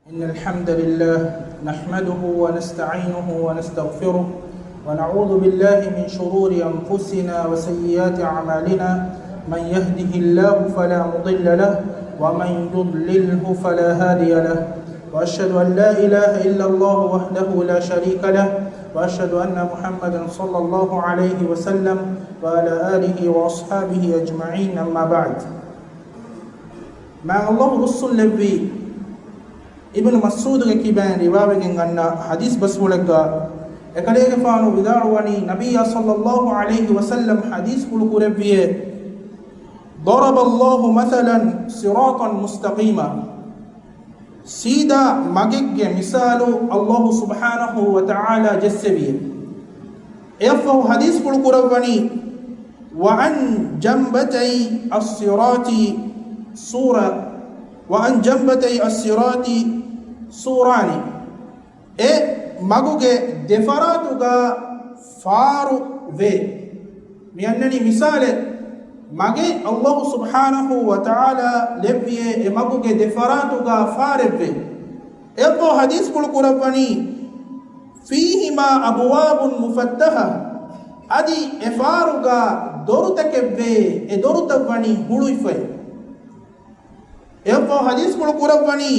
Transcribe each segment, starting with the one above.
إن الحمد لله نحمده ونستعينه ونستغفره ونعوذ بالله من شرور أنفسنا وسيئات أعمالنا من يهده الله فلا مضل له ومن يضلله فلا هادي له وأشهد أن لا إله إلا الله وحده لا شريك له وأشهد أن محمدا صلى الله عليه وسلم وعلى آله وأصحابه أجمعين أما بعد مع الله رسول لبي ابن مسعود كيبان رواية عن حديث بسولك එකලේක ෆානු විදාරවනි නබිය සල්ලල්ලාහු අලයිහි වසල්ලම් හදීස් කුළු කුරෙබ්බියේ ضرب الله مثلا صراطا مستقيما سيدا مگگ مثالو الله سبحانه وتعالى جسبيه يفو حديث කුළු කුරවනි وعن جنبتي الصراط سورة وعن جنبتي الصراط سوران ಮಗುಗೆ ದೆಫರಾತುಗ ಫಾರು ವೇ ಮಿಯನ್ನನಿ ಮಿಸಾಲೆ ಮಗೆ ಅಲ್ಲಾಹು ಸುಬ್ಹಾನಹು ವ ತಆಲಾ ಲೆಬ್ಬಿಯೆ ಎ ಮಗುಗೆ ದೆಫರಾತುಗ ಫಾರೆವ್ವೆ ಎಪ್ಪೋ ಹದೀಸ್ ಕುಳು ಕುರವನಿ ಫೀಹಿಮಾ ಅಬ್ವಾಬುನ್ ಮುಫತ್ತಹ ಅದಿ ಎ ಫಾರುಗ ದೊರುತಕೆವ್ವೆ ಎ ದೊರುತವನಿ ಹುಳುಯಿಫೆ ಎಪ್ಪೋ ಹದೀಸ್ ಕುಳು ಕುರವನಿ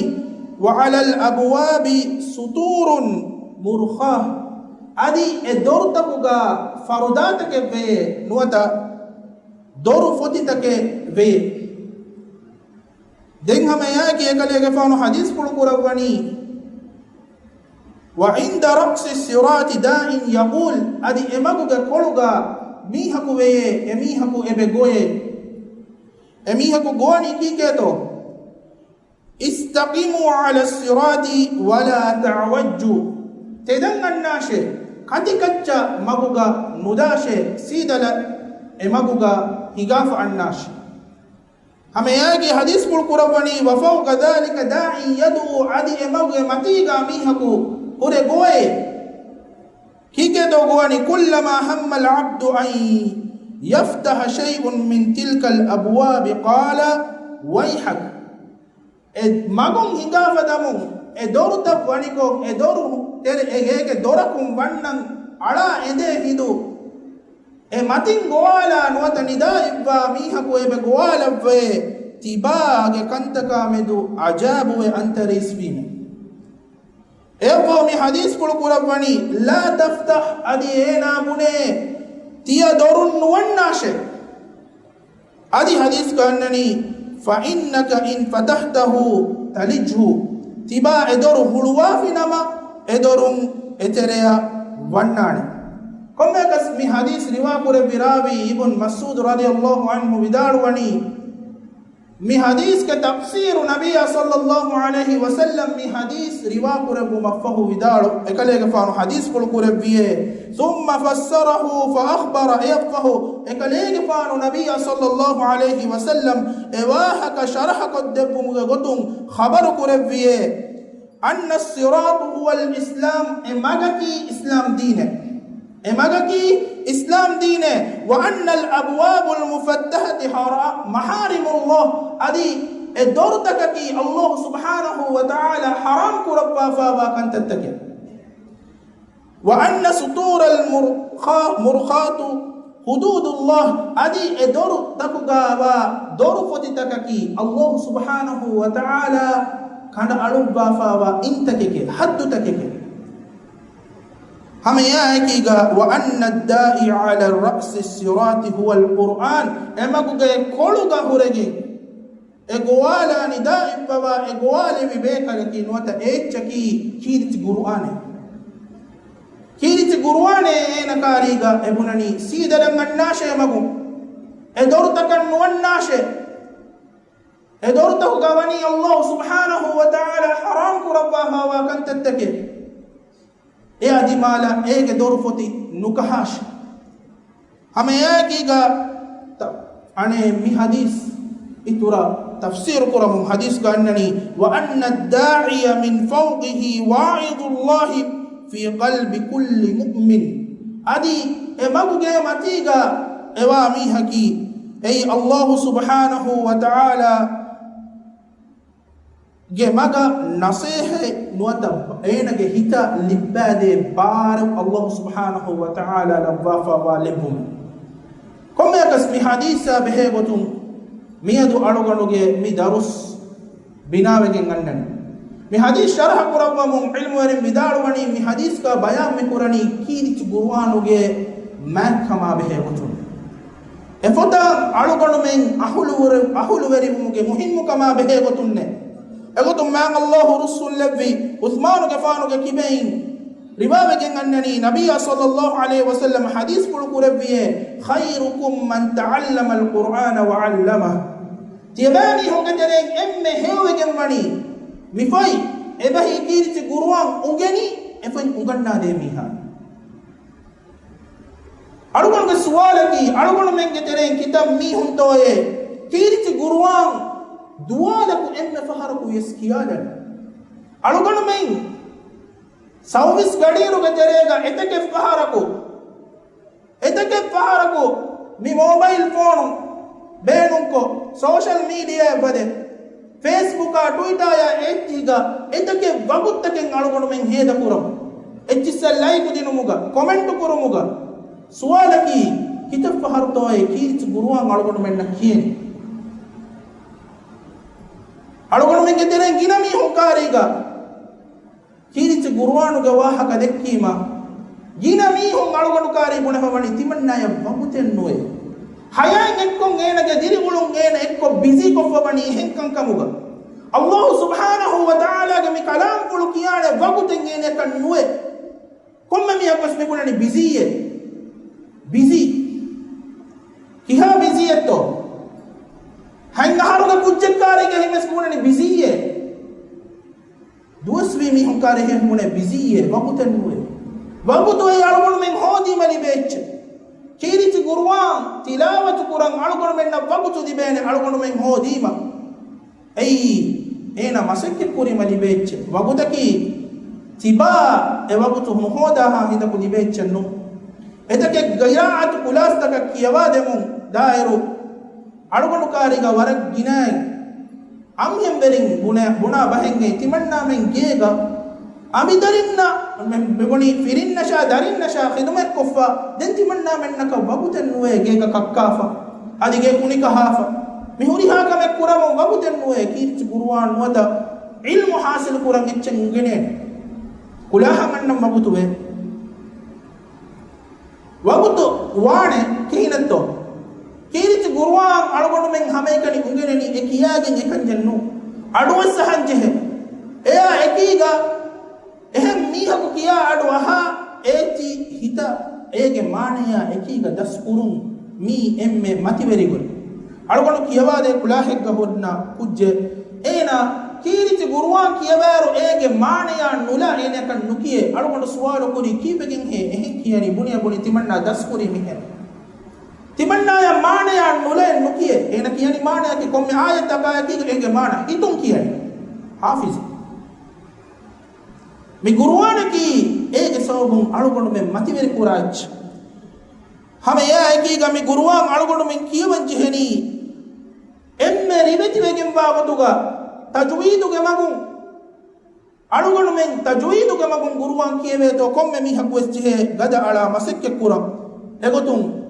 وعلى الأبواب سطور مرخاه أدي دورتكوغا فروداتك في نوتا دور فتتك في دين هم ياكي يكالي فانو حديث كل قرباني وعند رأس الصراط داء يقول أدي إماغوغا كولوغا ميهكو في إميهكو إبغوي إميهكو غواني كيكيتو استقيموا على الصراط ولا تعوجوا تدن الناشي كتكتشا مغوغا نداشي سيدل مغوغا هغاف الناشي هم ياغي حديث بالقرباني وفوق ذلك داعي يدعو عدي مغوغا متيغا ميهكو هوري غوي كيكيتو غواني كلما هم العبد أن يفتح شيء من تلك الأبواب قال ويحك magon hingafa damu e doruta waniko e doru tere ege dorakum wannan ala ende hidu e matin goala nuata nida ibba mihaku ebe goala ve tibage kantaka medu ajabu e antarisvime evo mi hadis kul kurabani la taftah adi ena bune tiya dorun nuwannashe adi hadis kannani فإنك إن فتحته تلجه تبا إدور هلوافي نما إدور إتريا وناني كم يكس من حديث رواق ربي ابن مسعود رضي الله عنه بدارواني من حديث كتفسير نبي صلى الله عليه وسلم من حديث رواق رب مفه بدارو إكاليك فانو حديث قلق ربيه ثم فسره فأخبر يفه إكاليك فانو نبي صلى الله عليه وسلم إواحك شرحك الدب مغغطن خبرك ربيه أن الصراط هو الإسلام إماغكي إسلام دينه إماغكي إسلام دينه وأن الأبواب المفتحة محارم الله أدي الدورتكي الله سبحانه وتعالى حرام كربا فابا كانت تتكي وأن سطور المرخات حدود الله أدي الدور تكغا دور فتتكي الله سبحانه وتعالى كان ألوبا فابا انتكي حد تكي ہمیں یہ ہے کہ وَأَنَّ الدَّاعِي عَلَى الرَّأْسِ الصِّرَاطِ هُوَ الْقُرْآنِ اما کو گئے کھولو گا ہو رہے گی اگوالا نداء بابا اگوالے بھی بے کرکی نوتا ایک چکی کیرت گروآنے نکاری گا ابنانی سیدہ لنگن ناشے مگو ادورتکن نون ناشے ادورتک گوانی اللہ سبحانہ وتعالی حرام کو ربا ہوا کن تتکے اے ادی مالا ایک دور فوتی نکحاش ہمیں ایکی گا انے می حدیث اتورا تفسیر کرم حدیث کا اننی وَأَنَّ الدَّاعِيَ مِنْ فَوْقِهِ وَاعِظُ اللَّهِ فِي قَلْبِ كُلِّ مُؤْمِنٍ ادی اے مگو گے متی گا اوامی حقی اے اللہ سبحانہ وتعالی ge maga nasehe nuata enage hita libbade bar Allah subhanahu wa ta'ala lawafa wa lebum komme akas mi hadisa behe gotum miyadu alugaluge mi darus binawegen annani mi hadis sharh kurawam ilmu erin midalwani mi hadis ka bayan me kurani kirich qur'anuge makama behe gotum efota alugalu men ahulu veri muge muhimmu kama behe gotunne egotum man Allah rusul levi Uthman gefanu ge kibein riwabe gen annani nabiyya sallallahu alaihi wasallam hadis pul kureviye khairukum man ta'allama alqur'ana wa 'allamahu tiyabani hongatere emme hewe gen mani mifai ebahi kiriti guruan ungeni efan unganna de miha alugon ge suwalaki alugon men getere kitab mi huntoye kiriti guruan duwalaku emme faharaku yeskiyalan alugon men sawis gadiru geterega etake faharaku mi mobile phone beenunko social media bade Facebook Twitter ya ettiga etake waguttaken alugon men heda kuram etchissa like dinumuga comment kurumuga suwalaki kitab fahartoy kiriti guruan alugon men nakien alugon men getere ginami hunkariga kiriti guruanu ge wahaka dekkima ginami hon alugon kari bunafawani timannaya waguten noy hayan ekkon enage dirigulun ena ekko busy kofawani henkan kamuga Allah subhanahu wa ta'ala ge mi kalam pulu kiyane waguten ene kan noy komme mi akos me bunani busy kiha busy etto hanga haruga kujjekare ge himes munani busy duaswi mi hunkare he mune busy waguten noy wagutu ay alugon men hodi mali becce kiriti guruan tilawatu quran alugon men na wagutu dibene alugon men hodima ay ena masakke puri mali becce wagutaki tiba e wagutu muhoda ha hinda ku dibecce no etake gayaat kulastaka kiyawade mun dairu alugon kariga warak ginai amhem berin buna bahenge timanna men gega ami darinna men begoni firinna sha darinna sha khidmat koffa den timanna men naka waguten nuwe gega kakkafa adige kunika hafa mihuri ha kame kuramo waguten nuwe kirti guruwan wada ilmu hasil kurang echen ngene kulaha mannam wagutuwe wagutu wane kihinatto kiriti guruwan alugonu men hamekani ungene ni ekiyagen ekanjennu aduwa sahanjehe eya ekiga ehem mihaku kiya aduwa eti hita ege maneya ekiga daskurun mi emme mativerigol alugonu kiyawade kulahegga hodna kujje ena kiriti guruwan kiyawaru ege maneya nula ene kan nukiye alugonu suwalo kuri kibegen he ehe kiyani bunia buni timanna daskuri mihen timannaya maanaya nule nukiye ena kiyani maanaya ki komme ayat akaya ki enge maana hitun kiyani hafiz mi guruwana ki ege sawbun alugonu men mativeri kuraj hame ya ki ga mi guruwan alugonu men kiyawan jeheni emme ribeti wegen babutuga tajwidu ge magun alugonu men tajwidu ge magun guruwan kiyewe to komme mi hakwes jehe gada ala masekke kuram egotum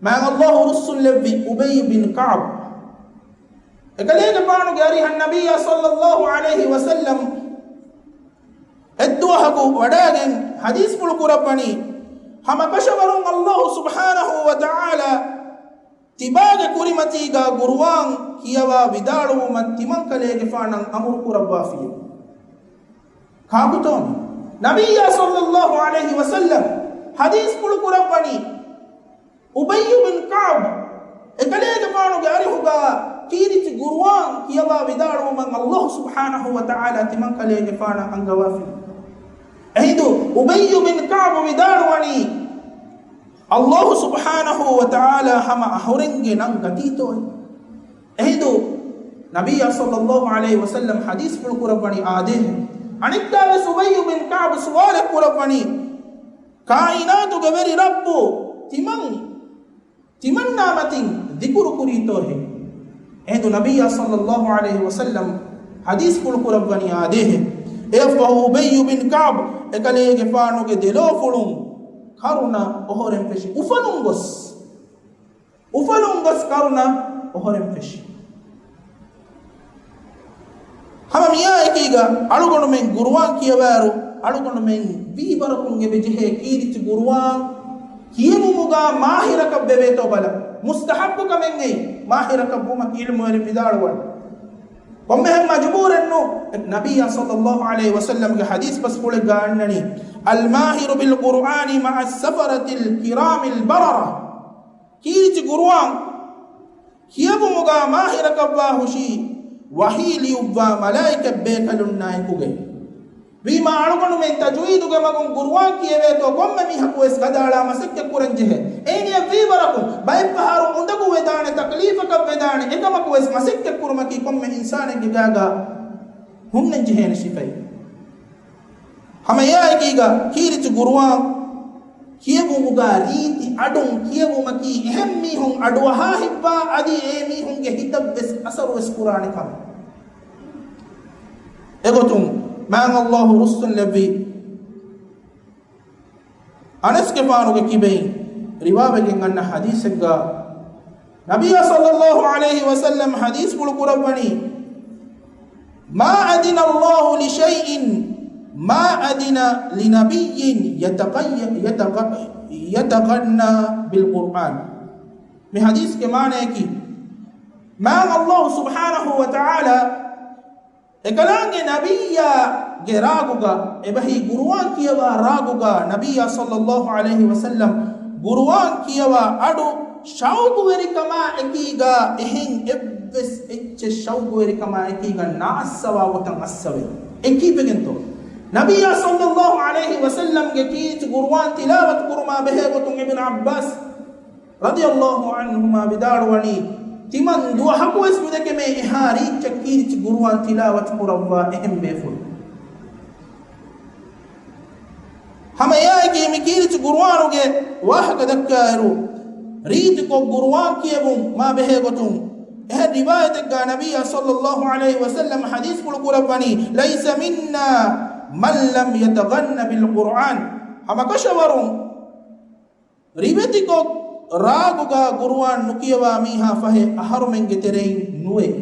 ما الله رسول لبي أبي بن كعب إكليك بانو جاري النبي صلى الله عليه وسلم الدوحكو وداغن حديث بلقو رباني هما كشبرون الله سبحانه وتعالى تباغ كريمتيغا قروان كيوا بدارو من تمن كليك فانن أمركو ربافي كابتون نبي صلى الله عليه وسلم حديث بلقو رباني Ubay bin Ka'b ekalege faanu gari huga kiriti guruwan kiyawa bidaru man Allah subhanahu wa ta'ala timan kalege faana angawafi aidu Ubay bin Ka'b bidaru wani Allah subhanahu wa ta'ala hama ahurenge nang gatito aidu Nabiya sallallahu alaihi wasallam hadis pul kurabani ade anikta Ubay bin Ka'b suwale kurabani kainatu gaveri rabbu timanna matin dhikru kurito he edu Nabiya sallallahu alaihi wasallam حديث كل قرباني عليه فهو أبي بن كعب إكليه فانو كدلو فلون كارونا أهورم فشي أفلونغس كارونا أهورم فشي هم مياه إكيغا ألوغن من غروان كيوارو ألوغن من بيبركون بجهة كيرت غروان كيمو مغا ماهرك ببيتو بلا مستحب كمن أي ماهرك بوما كيلم ويرم بداروان ومهم مجبور إنه النبي صلى الله عليه وسلم كحديث بس قول قالني الماهر بالقرآن مع السفرة الكرام البررة كيرت غروان كيمو مغا ماهرك باهوشي وحيلي وبا ملائكة بيكالون نايكوغي بما ألغنو من تجويدو كمكم قروان كيويتو قم ميحكو اسكدالا مسكة كورنجه ايني في بركم بايب بحارو اندقو ودان تكليفك ودان اكمكو اس مسكة كورمكي قم إنسان جاغا هم ننجهين شفاي هما يايكيغا كيرت قروان كيبو مغاريتي أدون كيبو مكي اهمي هم أدوها حبا أدي ايمي هم جهتب بس أسر واسكراني كم اغتم مان الله رسل لبي أنس كفانو كيبين رواية عن حديث نبي صلى الله عليه وسلم حديث بالقرباني ما أذن الله لشيء ما أذن لنبي يتغنى بالقرآن من حديث كمان يكي ما الله سبحانه وتعالى إكلانج نبيا جراغوغا إبهي قروان كيوا راغوغا نبيا صلى الله عليه وسلم قروان كيوا أدو شوق وركما إكيغا إهين إبس إتش شوق وركما إكيغا ناسوا وتنسوا إكي بجنتو نبيا صلى الله عليه وسلم جكيت قروان تلاوة قرما بهيغتون ابن عباس رضي الله عنهما بداروني تمن دو حقو اسمه دكي میں احاری چکیرچ گروان تلاوت قروا اہم بیفل ہم ایائی کی مکیرچ گروانو گے واحق دکارو ریت کو گروان کیبون ما بہے گتون اہ روایت کا نبی صلی اللہ علیہ وسلم حدیث کل قربانی لیس منا من لم يتغن بالقرآن ہم کشورون ریبتی کو راغوغا قروان نكيوا ميها فهي أحرمين جترين نوي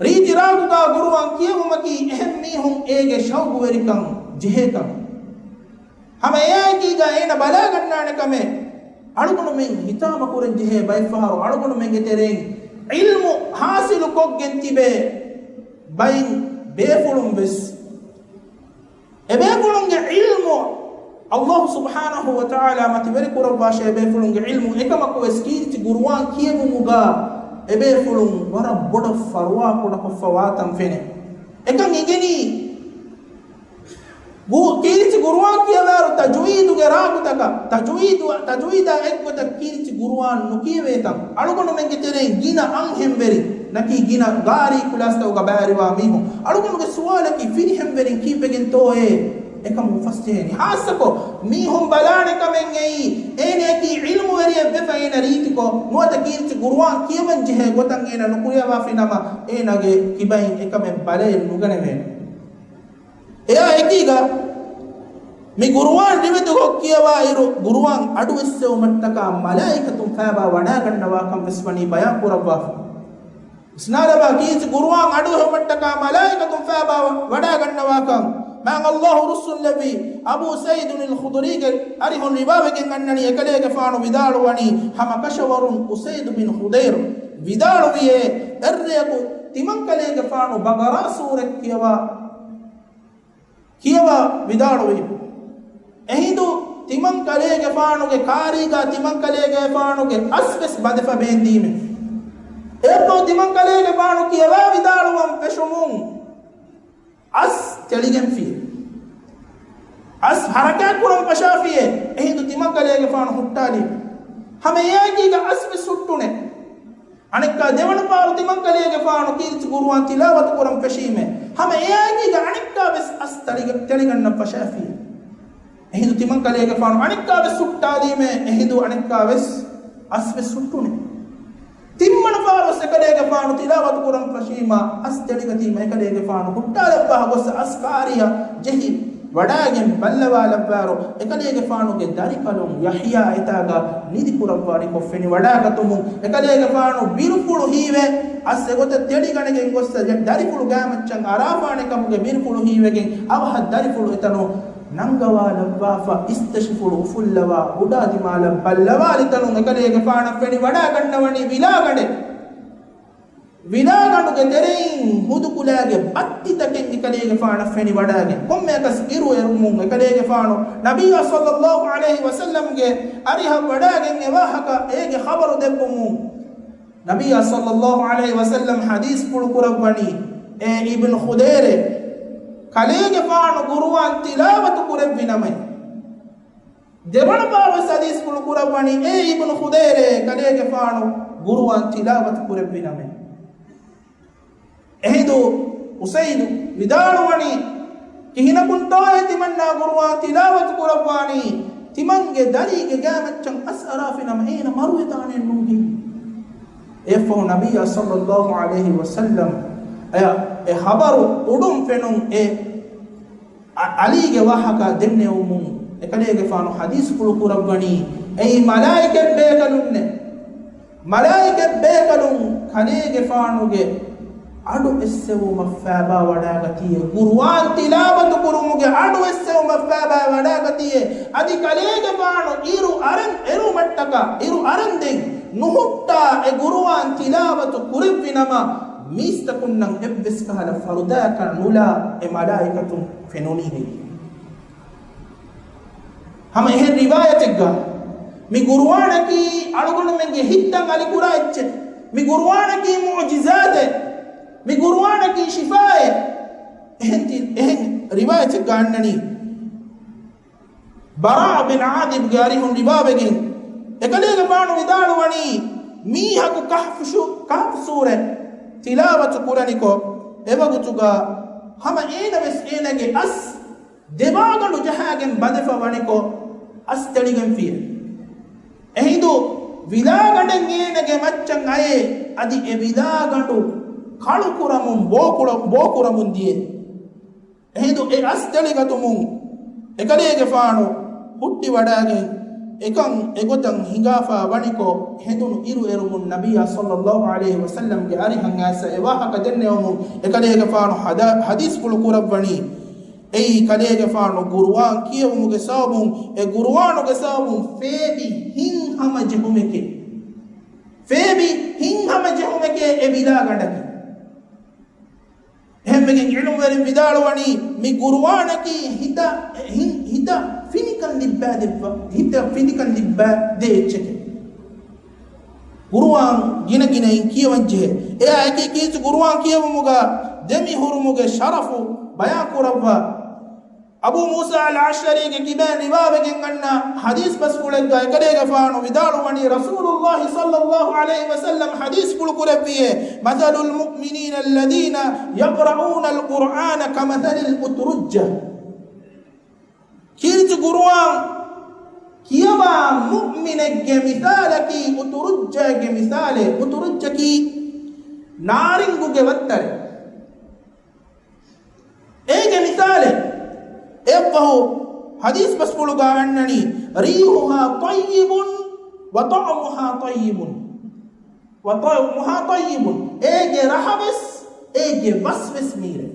ريت راغوغا قروان كيوا مكي أهم ميهم إيجي شوق وريكم جهكم هم إيجيغا إينا بلاغنا نكمه ألغنو من هتام كورن جه بايفارو ألغنو من جترين علم حاصل كوك جنتيبه باين بيفولم بس بيفولم علم الله سبحانه وتعالى ما تبارك ربا شيء بيفلون علم إكما كويسكير تجروان كيف مغا بيفلون ورا بڑا فروا كودا كفواتم فينه إكما يجني वो कीर्च गुरुवान किया वार तजवीद के राग तक तजवीद एक को तक कीर्च गुरुवान नुकी वेतम अळुगुनु मेंगे तेरे गिना अंगेम वेरी नकी गिना गारी कुलास्ता उगा बारिवा मीहो अळुगुनु के सवाल की फिर हम वेरी की बेगिन तोए एकम मुफस्सिरनी हासको मीहुम बलाने कमेंगई एने की इल्म वेरी बेफाइन रीति को नो तकीर्च गुरुवान कियमन जहे गोतंगेना नुकुया वाफिनामा एनगे किबाइन एकम बले नुगने वे එයා එකීගා මේ ගුරුවාන් නිවෙතු කොක්කියවා ඉරු ගුරුවාන් අඩුවෙස්සේ උමට්ටකා මලායිකතුන් ෆාබා වඩා ගන්නවා කම් විස්වණී බයන් පුරවා ස්නාරබා කීච ගුරුවාන් අඩුවෙ උමට්ටකා මලායිකතුන් ෆාබා වඩා ගන්නවා කම් මං අල්ලාහ් රුසුල් නබි අබූ සයිද් අල් ඛුදරි අරිහුන් රිබාවගෙන් අන්නනි එකලේක ෆානු විදාලුවනි හම කෂවරුන් උසයිද් බින් ඛුදෛර් විදාලුවියේ එර්රයකු තිමංකලේක ෆානු බගරා සූරක් කියවා විදාඩුවේ එහිඳු තිමන් කලේගේ ෆානුගේ කාරීගා තිමන් කලේගේ ෆානුගේ අස්වස් බදෙෆ බෙන්දීමේ ඒතෝ තිමන් කලේගේ ෆානු කියවා විදාඩුවම් පෙෂුමුන් අස් තෙලිගෙන් ෆී අස් හරකත් කුරම් පෂාෆියේ එහිඳු තිමන් කලේගේ ෆානු හුට්ටාලි හැම යකීගේ අස්වස් සුට්ටුනේ අනෙක්ක දෙවන පාරු තිමන් කලේගේ ෆානු කීර්ති ගුරුවන් තිලාවත කුරම් පෙෂීමේ हम एयागीगा अनेक्का वेस अस्तलिगन्न पशाफी एहिदु तिमं कलेगे फानु अनेक्का वेस सुट्टादी में एहिदु अनेक्का वेस अस्वे सुट्टुने Timmana baro sekadege faanu tilawat kuram fashima asteliga tima ekadege faanu kuttala bah gos askariya jehi wadagen ballawala baro ekadege faanu ge darikalum yahya itaga nidi kuram wani ko feni wadaga tumu ekadege faanu birpulu hiwe asse gote teliganege gos daripulu gamachan arafane kamuge birpulu hiwegen awha daripulu etano nangawala wafa istashfulu fullawa udadi malam ballawali tanu ekadege faana feni wadagannawani ವಿಲಾಗಣುಗೆ ತೆರೆಯಿನ್ ಹುದುಕುಲಾಗೆ ಬತ್ತಿತಕ್ಕೆ ಕಲೆಗೆ ಫಾಣ ಫೆನಿ ವಡಾಗೆ ಕೊಮ್ಮೆ ಕಸ್ ಇರು ಎರುಮು ಕಲೆಗೆ ಫಾಣು ನಬಿಯ ಸಲ್ಲಲ್ಲಾಹು ಅಲೈಹಿ ವಸಲ್ಲಂಗೆ ಅರಿಹ ವಡಾಗೆ ವಾಹಕ ಏಗೆ ಖಬರು ದೆಬ್ಬುಮು ನಬಿಯ ಸಲ್ಲಲ್ಲಾಹು ಅಲೈಹಿ ವಸಲ್ಲಂ ಹದೀಸ್ ಕುರುಕುರವಣಿ ಎ ಇಬ್ನ್ ಖುದೈರೆ ಕಲೆಗೆ ಫಾಣು ಗುರುವಾನ್ ತಿಲಾವತು ಕುರವಿನಮೈ දෙවන පාරස් හදීස් කුරුකුරවණි ඒ ඉබ්නු ඛුදෛරේ කලේගේ ෆාණු ගුරුවන් තිලාවත් කුරෙබ්බිනමෙ එහිදු උසයිදු විදාලවණි කිහිනකුන් තෝයි තිමන්නා ගුරුවන් තිලාවත් කුරවණි තිමන්ගේ දරීගේ ගාමච්චන් අස්අරාෆිනම හේන මරුවිතානෙන් නුගි එෆෝ නබිය සල්ලල්ලාහු අලයිහි වසල්ලම් ඒ හබරු උඩුම් ෆෙනුම් ඒ අලීගේ වහක දෙන්නේ උමුන් ekadege faanu hadis kulu kurabani ei malaike begalunne malaike begalun kadege faanuge adu essewu mafaba wadagatiye qur'an tilawatu kurumuge adu essewu mafaba wadagatiye adi kadege faanu eru mattaka iru aranden nuhutta e qur'an tilawatu kuribinama mistakunnan ebbes kahala farudaka nula e malaikatun fenunihi हम यह रिवायत गा मी गुरुवान की अड़गुण में गे हित्तंग अली कुरा इच्छे मी गुरुवान की मुअजिज़ात है मी गुरुवान की शिफा है यह रिवायत गाननी बरा बिन आदिब गारी हम रिवायत गे एकले के बाणु विदालवणी मी हकु कहफ सूरे तिलावत कुरानी को एवगुचुगा हम एनवेस एनगे अस දෙවාගලු ජහගෙන් බදෙෆ වණිකෝ අස්තලිගෙන් ෆිය එහිදු විලාගඩෙන් ඒනගේ මච්චන් අයේ අදි එ විලාගඩු කළු කුරමුන් බෝකුරමුන් දියේ එහිදු ඒ අස්තලිගතුමුන් එකලේගේ ෆාණු හුට්ටි වඩාගෙන් එකන් එගොතන් හිඟාෆා වණිකෝ හෙදුණු ඉරු එරුමුන් නබිය සල්ලල්ලාහු අලයිහි වසල්ලම්ගේ අරිහන් ඇස එවාහක දෙන්නේවමුන් එකලේගේ ෆාණු හදීස් කුළු කුරවණි ei kadege faanu guruwan kiyumuge sabun e guruwanuge sabun febi hin hama jehumeke e bilagandaki ehmegen ilmu werin vidalwani mi guruwanaki hita finikan libba deecheke guruwan gina in kiyawanje e ake kiisu guruwan kiyumuga demi hurumuge sharafu bayan kurawwa Abu मूसा अल-अशअरी के किबे रिवावे के गन्ना हदीस बस कुले गए करेगा फानो विदालु वनी रसूलुल्लाह सल्लल्लाहु अलैहि वसल्लम हदीस कुल कुरबिए मसलुल मुमिनीन अल्लदीना यक़रऊन अल-कुरआन कमसलिल उतरुज्जा किर्ज गुरुआन कियवा मुमिन के मिसाल की उतरुज्जा के मिसाल उतरुज्जा की नारिंगु के वत्तर एक मिसाल एवहु हदीस बस पुलुगा अन्ननी रीहुहा तय्यिबुन व तअमुहा तय्यिबुन एगे रहबस एगे वसवस मीरे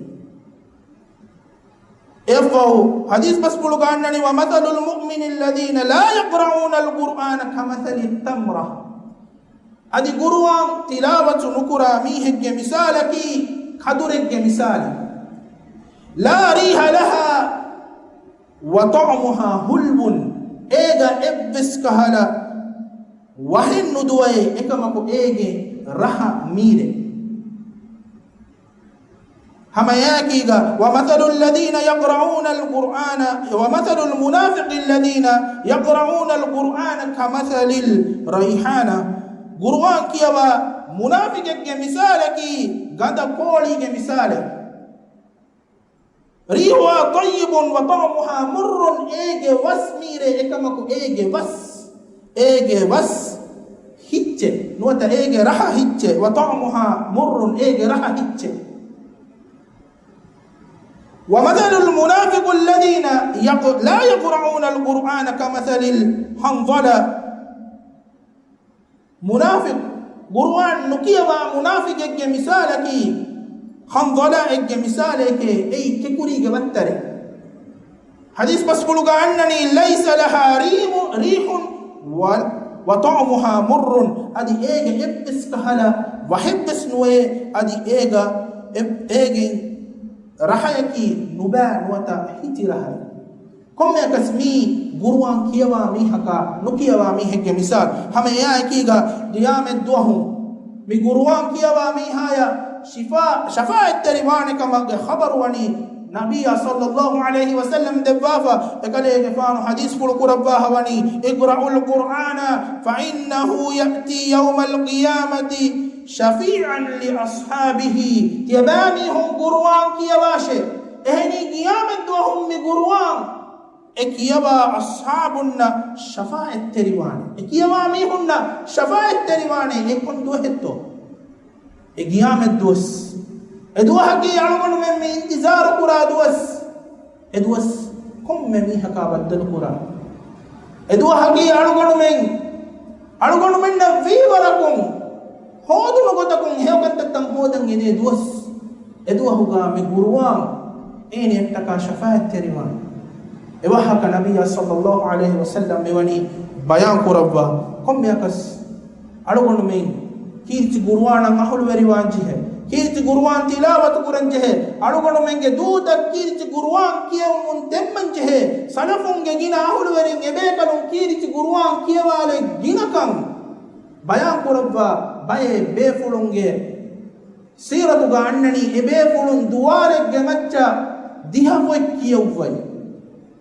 एवहु हदीस बस पुलुगा अन्ननी व मसलुल मुमिनिल लदीना ला यक़रऊना अल-कुरआन कमसलि तमरा अदि गुरुवां तिलावतु नुकुरा मीहेगे मिसालकी खदुरेगे मिसाल ला रीहा लहा वतअमुहा हुल्बुन एगा एब्बिस कहला वहिन नुदुए एकमको एगे रहा मीरे हम याकीगा वमथलुल लदीना यक़रऊना अल-कुरआन वमथलुल मुनाफिक़िल लदीना यक़रऊना अल-कुरआन कमथलिल रैहाना गुरुवान कियवा मुनाफिक़के मिसाल की गंदा कोली के मिसाल रीहुआ तय्यिबुन व तअमुहा मुर्रुन एगे वस मीरे एकमको एगे वस hicce nuwata ege raha hicce wa ta'muha murrun ege raha hicce wa mathalul munafiqi alladhina la yaqra'una alqur'ana kamathalil hanzala munafiq qur'an nukiyawa munafiqege misalaki hanzala ege misaleke ei kekuriga wattare hadis basbuluga annani laysa laha rihun wa ta'muha murrun adi ege ebbis kahala wa hebbis nuwe adi ege rahayaki nuba nuwata hiti rahay komme kasmi guruan kiyawa mi haka nukiyawa mi hege misal hame ya kiga diyamet duahum mi guruan kiyawa mi haya shafaat tariwane kama khabar wani نبي صلى الله عليه وسلم دبافا تكلي كفان حديث فلك رباه وني اقرأوا القرآن فإنه يأتي يوم القيامة شفيعا لأصحابه تبامي هم قروان كيواشي اهني قيامة وهم قروان اكيوا أصحابنا شفاعة تريوان اكيوا ميهن شفاعة تريوان يكون دوهتو قيامة دوس ادوها كي يعلمون من انتظار قرى ادوس كم ممي حكا بدل قرى ادوها كي يعلمون من نفي وركم هودو نغتكم هيوكن تتم هودن يدي ادوها كا مقروان اين يبتكى شفاعة تريوان ادوها كنبي صلى الله عليه وسلم بواني بيان قربا كم يكس علمون من كيرتي قروان محل وريوان جيه kీర్తి గురువాన్ తిలావత్ కురంజెహే అడుగడు మెంగే దూత కీర్తి గురువాన్ కియమున్ తెమ్మంజెహే సలఫుంగే గిన ఆహులు వెరిన్ ఎబేకలు కీర్తి గురువాన్ కియవాలే గినకం బయాన్ కురవ్వ బయే బేఫులుంగే సీరతుగా అన్నని ఎబేఫులున్ దువారెగ్గే మచ్చ దిహవొయ్ కియవ్వై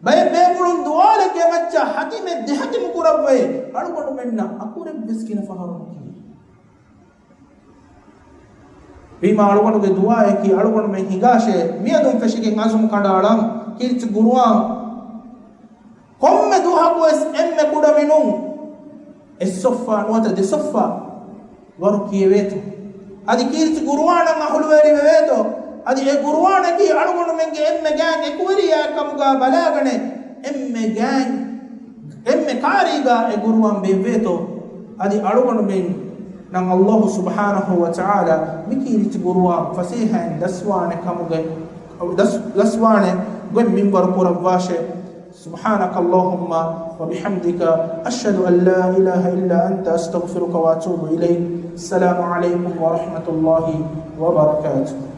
బయే బేఫులున్ దువారెగ్గే మచ్చ హతిమె దిహతిము కురవ్వై అడుగడు మెన్న అకురె బిస్కిన ఫహరు bima alugonu ge dua eki alugonu me higashe miadum feshige ngazum kandalam kirti guruan komme duha ko es emme kuda minun es soffa nuata de soffa waru kiyevetu adi kirti guruan ma hulweri veveto adi e guruan ki alugonu menge emme gang ekuriya kamuga balagane emme gang emme kariga e guruan beveto adi alugonu men nang Allah subhanahu wa ta'ala mikiri tiguruwa fasihan daswane kamuge daswane gwen minbar kurawashe subhanaka allahumma wa bihamdika ashhadu an la ilaha illa anta astaghfiruka wa atubu ilayk assalamu alaykum wa rahmatullahi wa barakatuh